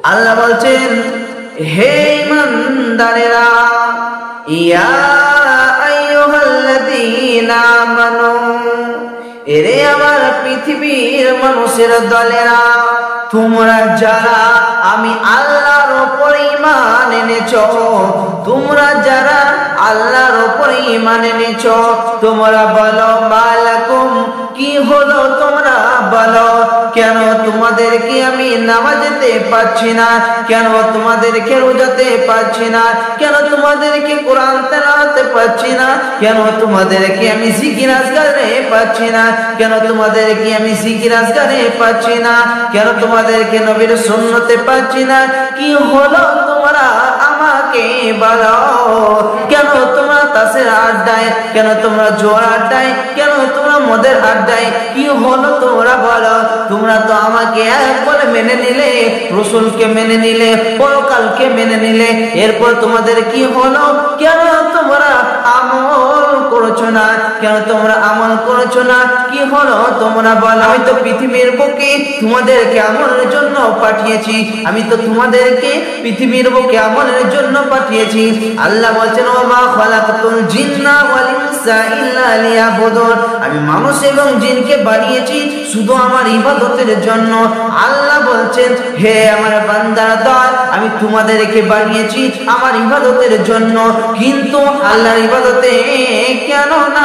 আল্লাহ বলছেন, হে ঈমানদারেরা, ইয়া আইয়ুহাল্লাযীনা আমানু, এরে আমার পৃথিবীর মানুষের দলেরা, তোমরা যারা আমি আল্লাহর উপর ঈমান এনেছো, তোমরা যারা আল্লাহর উপর ঈমান এনেছো, তোমরা বলো মালাকুম, কি হলো তোমরা বলো, কেন তোমাদেরকে আমি নামাজেতে পাচ্ছি না, কেন তোমাদেরকে রোজাতে পাচ্ছি না, কেন তোমাদেরকে কোরআন তেলাওয়াতে পাচ্ছি না, কেন তোমাদেরকে আমি জিকির আজকারে পাচ্ছি না, কেন তোমাদেরকে আমি জিকির আজকারে পাচ্ছি না, কেন তোমাদেরকে নবীর সুন্নতে পাচ্ছি না, কি হলো তোমরা আমাকে বলো, কেন তোমরা তাসের আড্ডায়, কেন তোমরা জোয়ার আড্ডায়, কেন তোমরা মদের আড্ডায়, কি হলো তোমরা বলো, তোমরা তো আমাকে এক বলে মেনে নিলে, রাসূলকে মেনে নিলে, পরকালকে মেনে নিলে, এরপর তোমাদের কি হলো, কেন তোমরা আমল করছো না, কেন তোমরা আমল করছো না, কি হলো তোমরা বলো, আমি তো পৃথিবীর বুকে তোমাদেরকে আমলের জন্য পাঠিয়েছি, আমি তো তোমাদেরকে পৃথিবীর বুকে আমলের জন্য পাঠিয়েছি। আল্লাহ বলছেন, ওমা খালাকাতুল জিন্না ওয়াল ইনসা ইল্লা লিয়াবুদুন, আমি মানুষ এবং জিনকে বানিয়েছি শুধু আমার ইবাদতের জন্য। আল্লাহ বলছেন, হে আমার বান্দারা দল, আমি তোমাদেরকে বানিয়েছি আমার ইবাদতের জন্য, কিন্তু আল্লাহর ইবাদতে কেন না